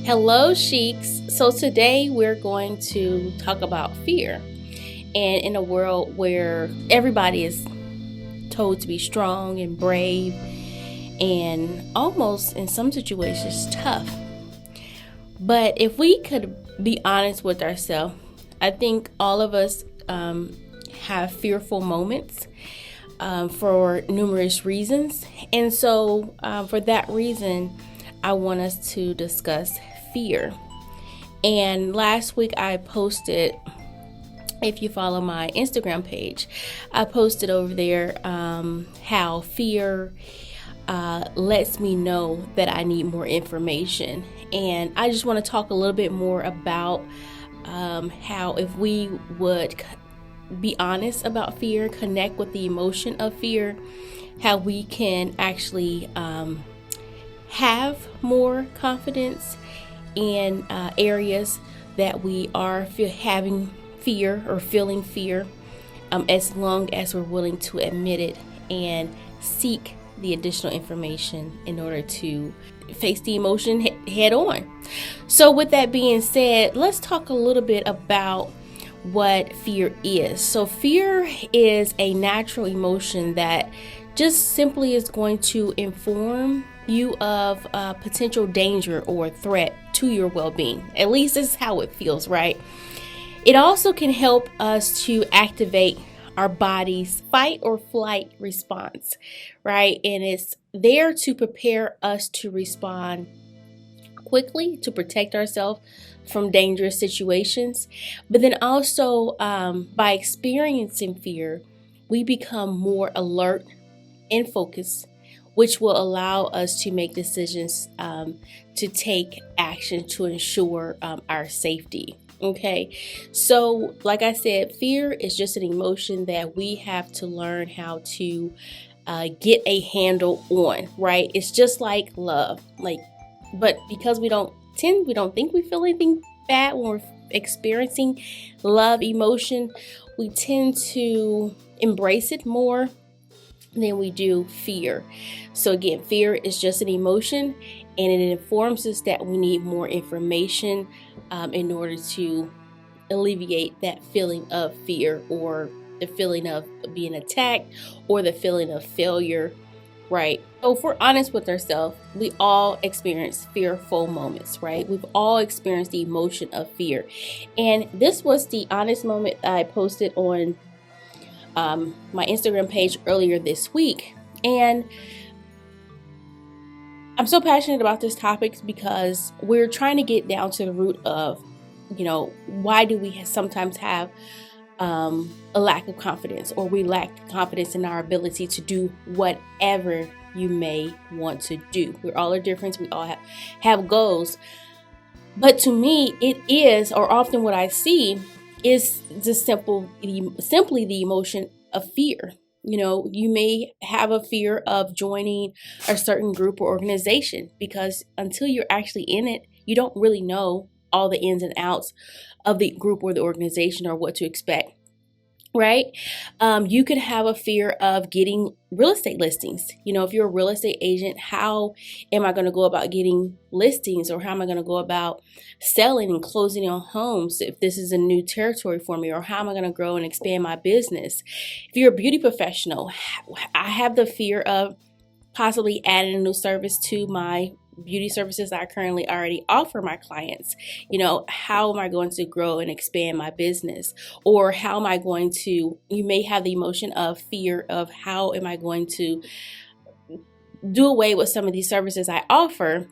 Hello, Sheiks. So, today we're going to talk about fear. And in a world where everybody is told to be strong and brave and almost in some situations tough. But if we could be honest with ourselves, I think all of us have fearful moments for numerous reasons. And so, for that reason, I want us to discuss fear. And last week I posted, if you follow my Instagram page, I posted over there how fear lets me know that I need more information. And I just want to talk a little bit more about how if we would be honest about fear, connect with the emotion of fear, how we can actually have more confidence in areas that we are having fear or feeling fear, as long as we're willing to admit it and seek the additional information in order to face the emotion head on. So with that being said, let's talk a little bit about what fear is. So fear is a natural emotion that just simply is going to inform you of potential danger or threat to your well-being. At least this is how it feels, right? It also can help us to activate our body's fight or flight response, right? And it's there to prepare us to respond quickly to protect ourselves from dangerous situations. But then also, by experiencing fear, we become more alert and focused, which will allow us to make decisions to take action to ensure our safety. Okay, so like I said, fear is just an emotion that we have to learn how to get a handle on, right? It's just like love, but because we don't think we feel anything bad when we're experiencing love emotion, we tend to embrace it more than we do fear. So again, fear is just an emotion, and it informs us that we need more information in order to alleviate that feeling of fear, or the feeling of being attacked, or the feeling of failure, right? So if we're honest with ourselves, we all experience fearful moments, right? We've all experienced the emotion of fear. And this was the honest moment I posted on my Instagram page earlier this week. And I'm so passionate about this topic because we're trying to get down to the root of, why do we sometimes have a lack of confidence, or we lack confidence in our ability to do whatever you may want to do. We're all are different. We all have goals. But to me, it is, or often what I see is just simply the emotion of fear. You may have a fear of joining a certain group or organization, because until you're actually in it, you don't really know all the ins and outs of the group or the organization, or what to expect. Right? You could have a fear of getting real estate listings. If you're a real estate agent, how am I going to go about getting listings, or how am I going to go about selling and closing on homes if this is a new territory for me, or how am I going to grow and expand my business? If you're a beauty professional, I have the fear of possibly adding a new service to my beauty services I currently already offer my clients. How am I going to grow and expand my business? Or how am I going to, you may have the emotion of fear of how am I going to do away with some of these services I offer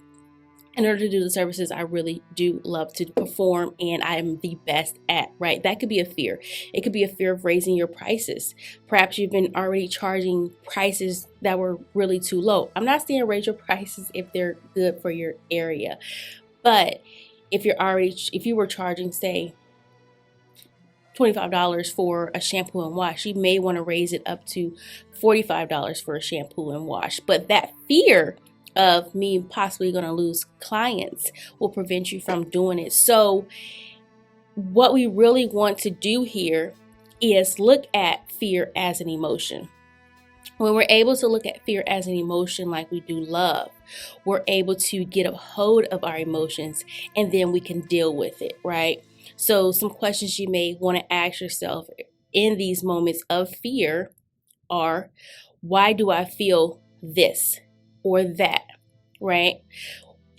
in order to do the services I really do love to perform and I am the best at, right? That could be a fear. It could be a fear of raising your prices. Perhaps you've been already charging prices that were really too low. I'm not saying raise your prices if they're good for your area, but if you were charging, say, $25 for a shampoo and wash, you may want to raise it up to $45 for a shampoo and wash. But that fear of me possibly going to lose clients will prevent you from doing it. So what we really want to do here is look at fear as an emotion. When we're able to look at fear as an emotion like we do love, we're able to get a hold of our emotions, and then we can deal with it, right? So some questions you may want to ask yourself in these moments of fear are, why do I feel this or that, right?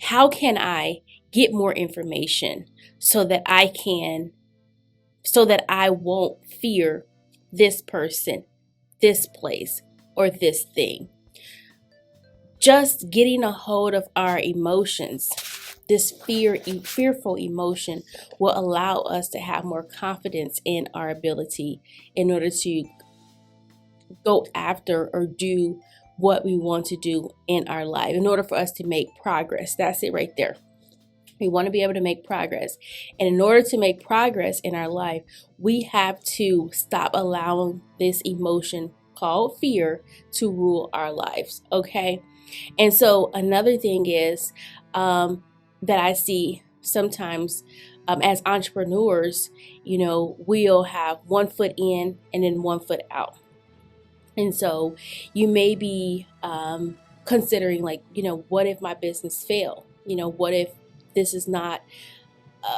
How can I get more information so that I won't fear this person, this place, or this thing? Just getting a hold of our emotions, this fearful emotion, will allow us to have more confidence in our ability in order to go after or do what we want to do in our life, in order for us to make progress. That's it right there. We want to be able to make progress. And in order to make progress in our life, we have to stop allowing this emotion called fear to rule our lives. Okay. And so another thing is that I see sometimes as entrepreneurs, we'll have one foot in and then one foot out. And so you may be considering, like, what if my business fail? What if this is not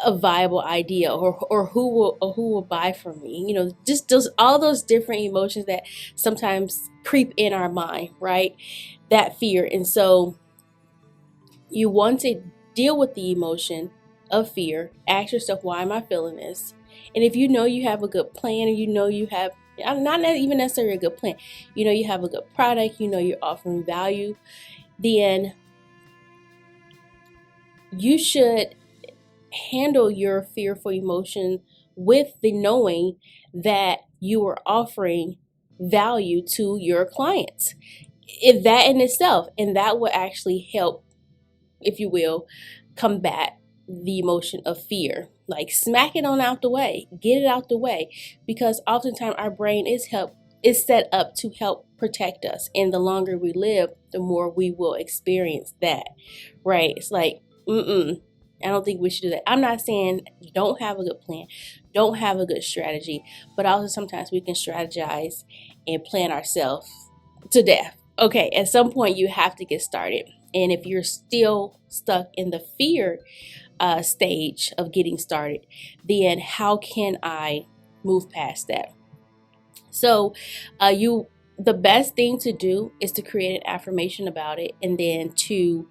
a viable idea, or who will buy from me? Just all those different emotions that sometimes creep in our mind, right? That fear. And so you want to deal with the emotion of fear. Ask yourself, why am I feeling this? And if you have a good plan, and you have not even necessarily a good plan, you have a good product, you're offering value, then you should handle your fearful emotion with the knowing that you are offering value to your clients. If that in itself, and that will actually help, if you will, combat the emotion of fear. Like, smack it on out the way, get it out the way, because oftentimes our brain is set up to help protect us, and the longer we live, the more we will experience that, right? It's like, I don't think we should do that. I'm not saying don't have a good plan, don't have a good strategy, but also sometimes we can strategize and plan ourselves to death. Okay, at some point you have to get started. And if you're still stuck in the fear stage of getting started, then how can I move past that? So the best thing to do is to create an affirmation about it, and then to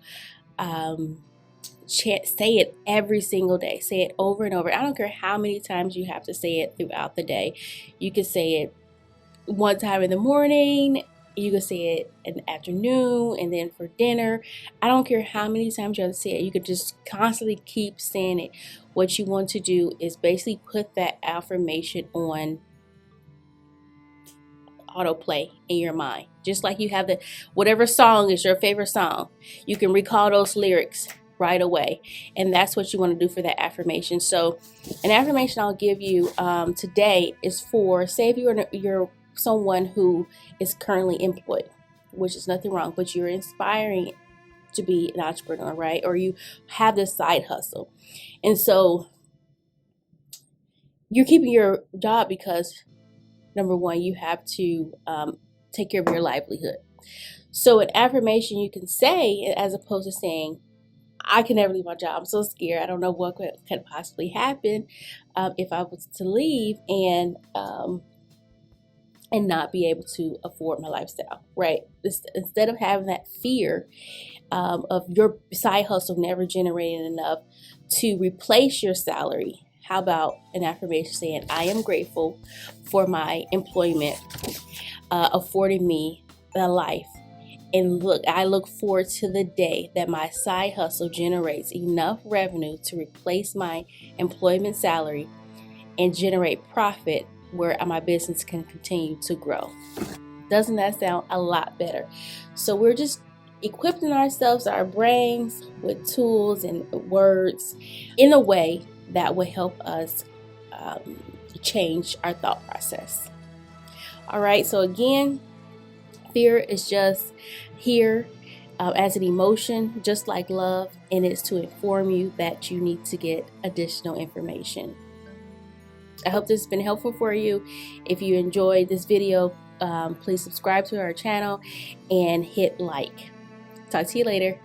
say it every single day. Say it over and over. I don't care how many times you have to say it throughout the day. You can say it one time in the morning, you can say it in the afternoon, and then for dinner. I don't care how many times you have to say it. You could just constantly keep saying it. What you want to do is basically put that affirmation on autoplay in your mind. Just like you have whatever song is your favorite song, you can recall those lyrics right away. And that's what you want to do for that affirmation. So an affirmation I'll give you today is for, say if you're someone who is currently employed, which is nothing wrong, but you're inspiring to be an entrepreneur, right? Or you have this side hustle. And so you're keeping your job because, number one, you have to take care of your livelihood. So an affirmation you can say, as opposed to saying, I can never leave my job, I'm so scared, I don't know what could possibly happen if I was to leave and not be able to afford my lifestyle, right? Instead of having that fear of your side hustle never generating enough to replace your salary, how about an affirmation saying, I am grateful for my employment affording me the life. And I look forward to the day that my side hustle generates enough revenue to replace my employment salary and generate profit where my business can continue to grow. Doesn't that sound a lot better? So we're just equipping ourselves, our brains, with tools and words in a way that will help us change our thought process. All right, so again, fear is just here as an emotion, just like love, and it's to inform you that you need to get additional information. I hope this has been helpful for you. If you enjoyed this video, please subscribe to our channel and hit like. Talk to you later.